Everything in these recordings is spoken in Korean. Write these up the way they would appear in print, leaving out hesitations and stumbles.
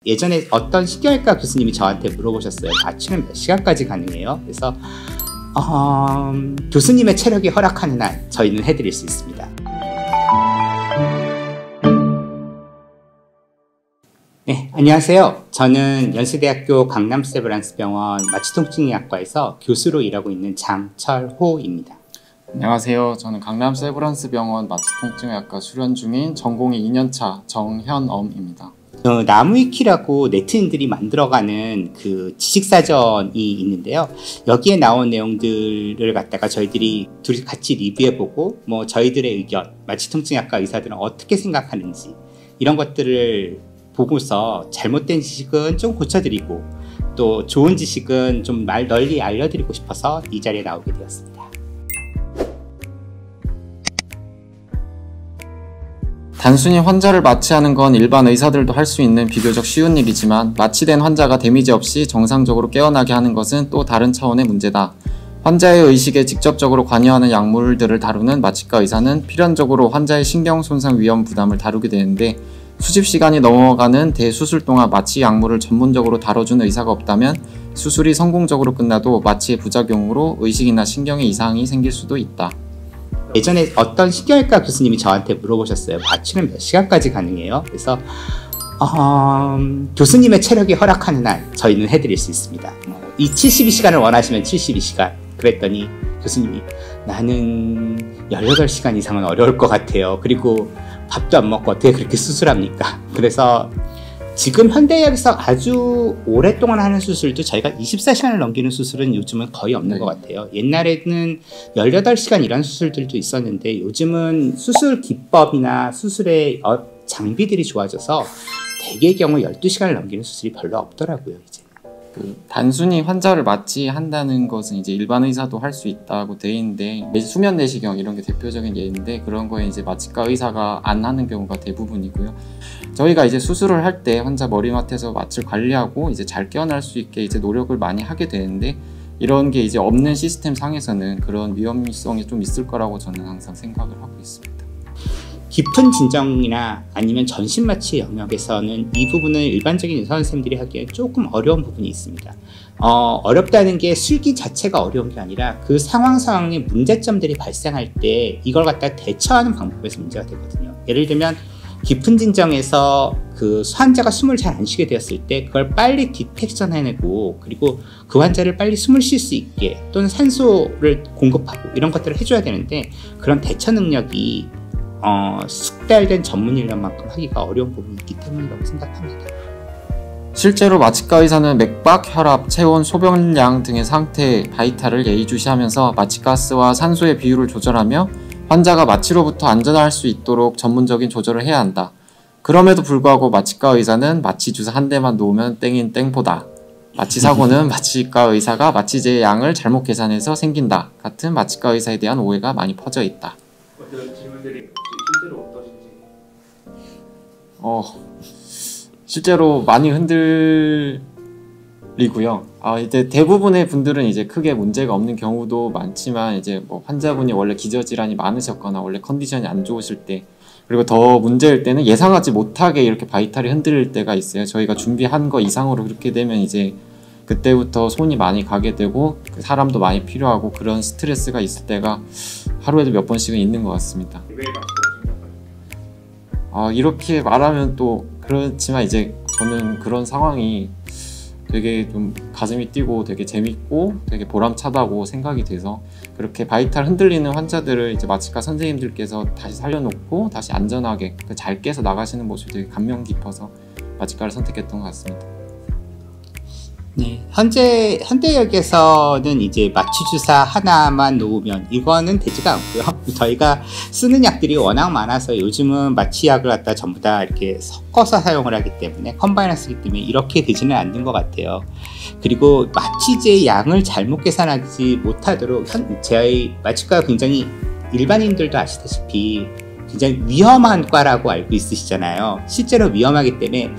예전에 어떤 신경외과 교수님이 저한테 물어보셨어요. 마취는 몇 시간까지 가능해요? 그래서 교수님의 체력이 허락하는 한 저희는 해드릴 수 있습니다. 네, 안녕하세요. 저는 연세대학교 강남세브란스병원 마취통증의학과에서 교수로 일하고 있는 장철호입니다. 안녕하세요. 저는 강남세브란스병원 마취통증의학과 수련 중인 전공의 2년차 정현엄입니다. 나무위키라고 네티즌들이 만들어가는 그 지식사전이 있는데요. 여기에 나온 내용들을 갖다가 저희들이 둘이 같이 리뷰해보고 뭐 저희들의 의견, 마취통증의학과 의사들은 어떻게 생각하는지 이런 것들을 보고서 잘못된 지식은 좀 고쳐드리고 또 좋은 지식은 좀 널리 알려드리고 싶어서 이 자리에 나오게 되었습니다. 단순히 환자를 마취하는 건 일반 의사들도 할 수 있는 비교적 쉬운 일이지만 마취된 환자가 데미지 없이 정상적으로 깨어나게 하는 것은 또 다른 차원의 문제다. 환자의 의식에 직접적으로 관여하는 약물들을 다루는 마취과 의사는 필연적으로 환자의 신경 손상 위험 부담을 다루게 되는데 수십 시간이 넘어가는 대수술 동안 마취 약물을 전문적으로 다뤄준 의사가 없다면 수술이 성공적으로 끝나도 마취의 부작용으로 의식이나 신경에 이상이 생길 수도 있다. 예전에 어떤 신경외과 교수님이 저한테 물어보셨어요. 마취는 몇 시간까지 가능해요? 그래서 교수님의 체력이 허락하는 한 저희는 해드릴 수 있습니다. 이 72시간을 원하시면 72시간. 그랬더니 교수님이 나는 18시간 이상은 어려울 것 같아요. 그리고 밥도 안 먹고 어떻게 그렇게 수술합니까? 그래서 지금 현대의학에서 아주 오랫동안 하는 수술도 저희가 24시간을 넘기는 수술은 요즘은 거의 없는 것 같아요. 옛날에는 18시간 이런 수술들도 있었는데 요즘은 수술 기법이나 수술의 장비들이 좋아져서 대개의 경우 12시간을 넘기는 수술이 별로 없더라고요. 이제. 단순히 환자를 마취한다는 것은 이제 일반 의사도 할 수 있다고 돼 있는데 수면 내시경 이런 게 대표적인 예인데 그런 거에 이제 마취과 의사가 안 하는 경우가 대부분이고요. 저희가 이제 수술을 할 때 환자 머리맡에서 마취를 관리하고 이제 잘 깨어날 수 있게 이제 노력을 많이 하게 되는데 이런 게 이제 없는 시스템 상에서는 그런 위험성이 좀 있을 거라고 저는 항상 생각을 하고 있습니다. 깊은 진정이나 아니면 전신마취 영역에서는 이 부분은 일반적인 의사 선생님들이 하기엔 조금 어려운 부분이 있습니다. 어렵다는 게 술기 자체가 어려운 게 아니라 그 상황에 문제점들이 발생할 때 이걸 갖다 대처하는 방법에서 문제가 되거든요. 예를 들면 깊은 진정에서 그 환자가 숨을 잘 안 쉬게 되었을 때 그걸 빨리 디텍션 해내고 그리고 그 환자를 빨리 숨을 쉴 수 있게 또는 산소를 공급하고 이런 것들을 해줘야 되는데 그런 대처 능력이 숙달된 전문 인력만큼 하기가 어려운 부분이 있기 때문이라고 생각합니다. 실제로 마취과 의사는 맥박, 혈압, 체온, 소변량 등의 상태, 바이탈을 예의주시하면서 마취가스와 산소의 비율을 조절하며 환자가 마취로부터 안전할 수 있도록 전문적인 조절을 해야 한다. 그럼에도 불구하고 마취과 의사는 마취 주사 한 대만 놓으면 땡인 땡포다. 마취 사고는 마취과 의사가 마취제의 양을 잘못 계산해서 생긴다. 같은 마취과 의사에 대한 오해가 많이 퍼져 있다. 질문들이 실제로 어떠신지? 실제로 많이 흔들리고요. 이제 대부분의 분들은 이제 크게 문제가 없는 경우도 많지만 이제 뭐 환자분이 원래 기저질환이 많으셨거나 원래 컨디션이 안 좋으실 때 그리고 더 문제일 때는 예상하지 못하게 이렇게 바이탈이 흔들릴 때가 있어요. 저희가 준비한 거 이상으로 그렇게 되면 이제 그때부터 손이 많이 가게 되고 사람도 많이 필요하고 그런 스트레스가 있을 때가 하루에도 몇 번씩은 있는 것 같습니다. 이렇게 말하면 또 그렇지만 이제 저는 그런 상황이 되게 좀 가슴이 뛰고 되게 재밌고 되게 보람차다고 생각이 돼서 그렇게 바이탈 흔들리는 환자들을 이제 마취과 선생님들께서 다시 살려놓고 다시 안전하게 잘 깨서 나가시는 모습이 되게 감명 깊어서 마취과를 선택했던 것 같습니다. 네, 현대의학에서는 이제 마취주사 하나만 놓으면 이거는 되지가 않고요. 저희가 쓰는 약들이 워낙 많아서 요즘은 마취약을 갖다 전부 다 이렇게 섞어서 사용을 하기 때문에 컴바인을 쓰기 때문에 이렇게 되지는 않는 것 같아요. 그리고 마취제의 양을 잘못 계산하지 못하도록 저희 마취과가 굉장히 일반인들도 아시다시피 굉장히 위험한 과라고 알고 있으시잖아요. 실제로 위험하기 때문에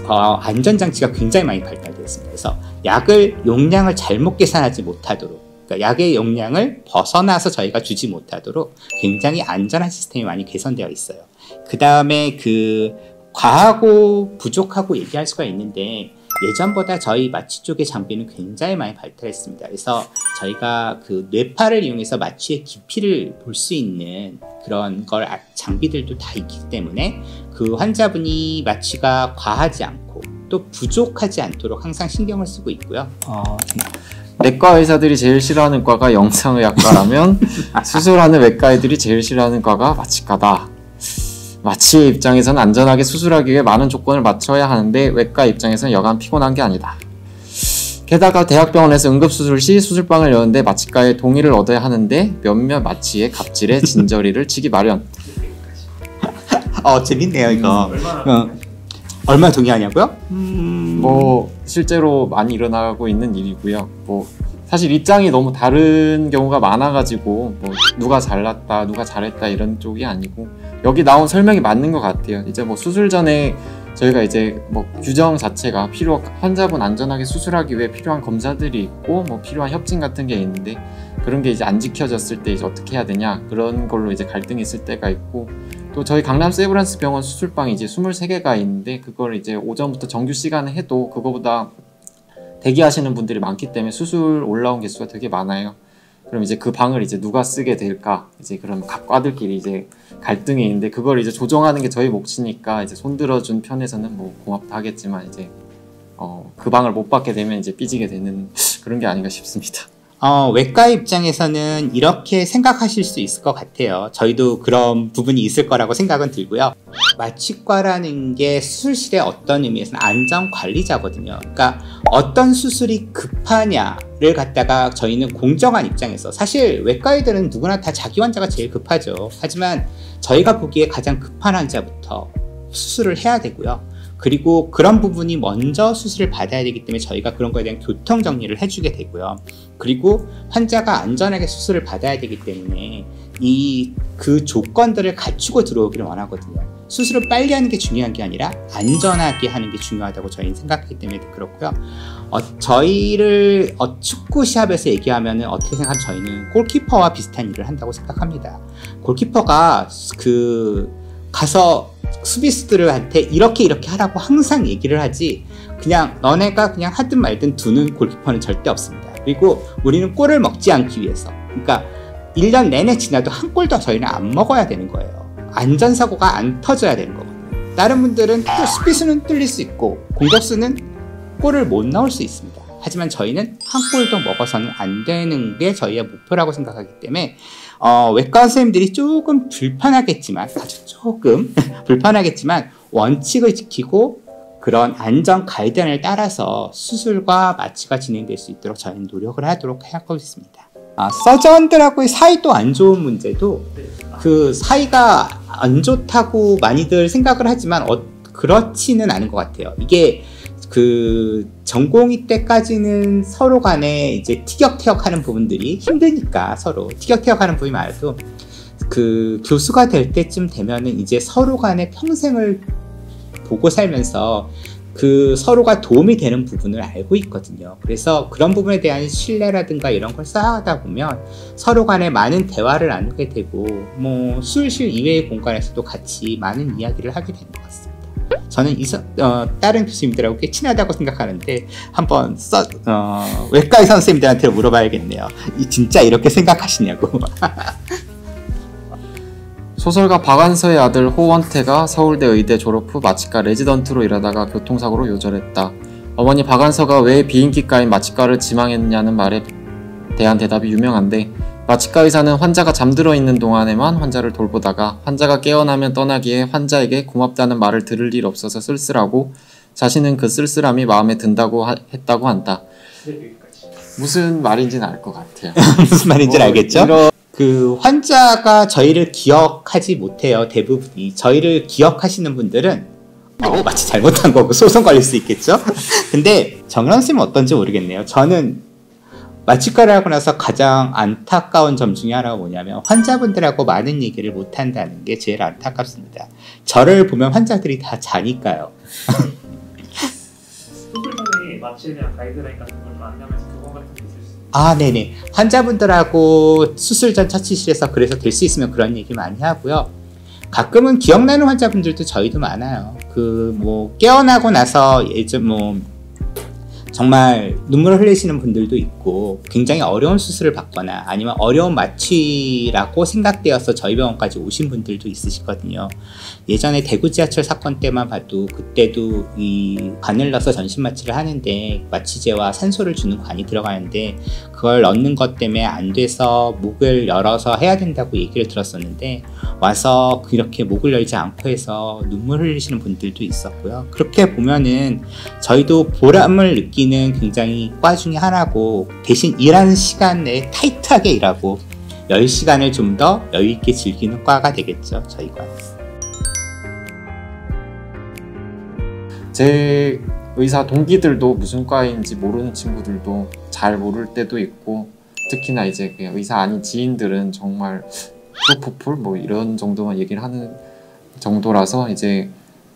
안전장치가 굉장히 많이 발달되었습니다. 그래서 약을 용량을 잘못 계산하지 못하도록, 그러니까 약의 용량을 벗어나서 저희가 주지 못하도록 굉장히 안전한 시스템이 많이 개선되어 있어요. 그 다음에 그 과하고 부족하고 얘기할 수가 있는데 예전보다 저희 마취 쪽의 장비는 굉장히 많이 발달했습니다. 그래서 저희가 그 뇌파를 이용해서 마취의 깊이를 볼 수 있는 그런 장비들도 다 있기 때문에 그 환자분이 마취가 과하지 않고 또 부족하지 않도록 항상 신경을 쓰고 있고요. 내과 의사들이 제일 싫어하는 과가 영상의학과라면 수술하는 외과 의들이 제일 싫어하는 과가 마취과다. 마취 입장에서는 안전하게 수술하기 위해 많은 조건을 맞춰야 하는데 외과 입장에서는 여간 피곤한 게 아니다. 게다가 대학병원에서 응급수술 시 수술방을 여는데 마취과의 동의를 얻어야 하는데 몇몇 마취의 갑질에 진저리를 치기 마련. 재밌네요 이거. 얼마나 동의하냐고요? 뭐 실제로 많이 일어나고 있는 일이고요. 뭐 사실 입장이 너무 다른 경우가 많아가지고 뭐 누가 잘났다 누가 잘했다 이런 쪽이 아니고 여기 나온 설명이 맞는 것 같아요. 이제 뭐 수술 전에 저희가 이제 뭐 규정 자체가 환자분 안전하게 수술하기 위해 필요한 검사들이 있고 뭐 필요한 협진 같은 게 있는데 그런 게 이제 안 지켜졌을 때 이제 어떻게 해야 되냐 그런 걸로 이제 갈등이 있을 때가 있고 또 저희 강남 세브란스 병원 수술방이 이제 23개가 있는데 그걸 이제 오전부터 정규 시간에 해도 그거보다 대기하시는 분들이 많기 때문에 수술 올라온 개수가 되게 많아요. 그럼 이제 그 방을 이제 누가 쓰게 될까? 이제 그럼 각 과들끼리 이제 갈등이 있는데 그걸 이제 조정하는 게 저희 몫이니까 이제 손들어준 편에서는 뭐 고맙다 하겠지만 이제 그 방을 못 받게 되면 이제 삐지게 되는 그런 게 아닌가 싶습니다. 외과 입장에서는 이렇게 생각하실 수 있을 것 같아요. 저희도 그런 부분이 있을 거라고 생각은 들고요. 마취과라는 게 수술실의 어떤 의미에서는 안전관리자거든요. 그러니까 어떤 수술이 급하냐를 갖다가 저희는 공정한 입장에서 사실 외과의들은 누구나 다 자기 환자가 제일 급하죠. 하지만 저희가 보기에 가장 급한 환자부터 수술을 해야 되고요. 그리고 그런 부분이 먼저 수술을 받아야 되기 때문에 저희가 그런 거에 대한 교통 정리를 해주게 되고요. 그리고 환자가 안전하게 수술을 받아야 되기 때문에 그 조건들을 갖추고 들어오기를 원하거든요. 수술을 빨리 하는 게 중요한 게 아니라 안전하게 하는 게 중요하다고 저희는 생각하기 때문에 그렇고요. 저희를 축구 시합에서 얘기하면 어떻게 생각하면 저희는 골키퍼와 비슷한 일을 한다고 생각합니다. 골키퍼가 가서 수비수들한테 이렇게 하라고 항상 얘기를 하지 그냥 너네가 그냥 하든 말든 두는 골키퍼는 절대 없습니다. 그리고 우리는 골을 먹지 않기 위해서 그러니까 1년 내내 지나도 한 골도 저희는 안 먹어야 되는 거예요. 안전사고가 안 터져야 되는 거거든요. 다른 분들은 또 수비수는 뚫릴 수 있고 공격수는 골을 못 넣을 수 있습니다. 하지만 저희는 한 골도 먹어서는 안 되는 게 저희의 목표라고 생각하기 때문에 외과 선생님들이 조금 불편하겠지만 아주 조금 불편하겠지만 원칙을 지키고 그런 안전 가이드라인을 따라서 수술과 마취가 진행될 수 있도록 저희는 노력을 하도록 하고 있습니다. 서전들하고의 사이도 안 좋은 문제도 그 사이가 안 좋다고 많이들 생각을 하지만 그렇지는 않은 것 같아요. 이게 전공의 때까지는 서로 간에 이제 티격태격하는 부분들이 힘드니까 서로 티격태격하는 부분이 많아도 교수가 될 때쯤 되면은 이제 서로 간에 평생을 보고 살면서 서로가 도움이 되는 부분을 알고 있거든요. 그래서 그런 부분에 대한 신뢰라든가 이런 걸 쌓아가다 보면 서로 간에 많은 대화를 나누게 되고 뭐 수술실 이외의 공간에서도 같이 많은 이야기를 하게 되는 것 같습니다. 저는 다른 교수님들하고 꽤 친하다고 생각하는데 한번 외과 의사 선생님들한테 물어봐야겠네요. 진짜 이렇게 생각하시냐고. 소설가 박완서의 아들 호원태가 서울대 의대 졸업 후 마취과 레지던트로 일하다가 교통사고로 요절했다. 어머니 박완서가 왜 비인기과인 마취과를 지망했냐는 말에 대한 대답이 유명한데 마취과 의사는 환자가 잠들어 있는 동안에만 환자를 돌보다가 환자가 깨어나면 떠나기에 환자에게 고맙다는 말을 들을 일 없어서 쓸쓸하고 자신은 그 쓸쓸함이 마음에 든다고 했다고 한다. 무슨 말인지는 알 것 같아요. 무슨 말인지는 알겠죠? 환자가 저희를 기억하지 못해요. 대부분이. 저희를 기억하시는 분들은 마치 잘못한 거고 소송 걸릴 수 있겠죠? 근데 정현 쌤은 어떤지 모르겠네요. 저는 마취과를 하고 나서 가장 안타까운 점 중에 하나가 뭐냐면 환자분들하고 많은 얘기를 못한다는 게 제일 안타깝습니다. 저를 보면 환자들이 다 자니까요. 수술전에 마취에 대한 가이드라인 같은 걸 만나면서 교본 같은 게 있을 수 있어요? 네네. 환자분들하고 수술 전 처치실에서 그래서 될 수 있으면 그런 얘기 많이 하고요. 가끔은 기억나는 환자분들도 저희도 많아요. 깨어나고 나서 정말 눈물을 흘리시는 분들도 있고 굉장히 어려운 수술을 받거나 아니면 어려운 마취라고 생각되어서 저희 병원까지 오신 분들도 있으시거든요. 예전에 대구 지하철 사건 때만 봐도 그때도 이 관을 넣어서 전신 마취를 하는데 마취제와 산소를 주는 관이 들어가는데 그걸 넣는 것 때문에 안 돼서 목을 열어서 해야 된다고 얘기를 들었었는데 와서 그렇게 목을 열지 않고 해서 눈물 흘리시는 분들도 있었고요. 그렇게 보면은 저희도 보람을 느끼는 굉장히 과 중에 하나고, 대신 일하는 시간에 타이트하게 일하고 10시간을 좀 더 여유있게 즐기는 과가 되겠죠, 저희가. 제 의사 동기들도 무슨 과인지 모르는 친구들도 잘 모를 때도 있고, 특히나 이제 그냥 의사 아닌 지인들은 정말 프로포폴 뭐 이런 정도만 얘기를 하는 정도라서 이제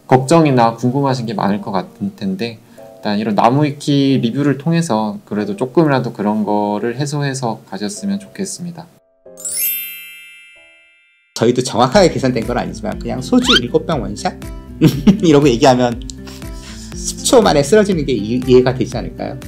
걱정이나 궁금하신 게 많을 것 같은 텐데, 일단 이런 나무위키 리뷰를 통해서 그래도 조금이라도 그런 거를 해소해서 가셨으면 좋겠습니다. 저희도 정확하게 계산된 건 아니지만 그냥 소주 7병 원샷? 이러고 얘기하면 10초 만에 쓰러지는 게 이해가 되지 않을까요?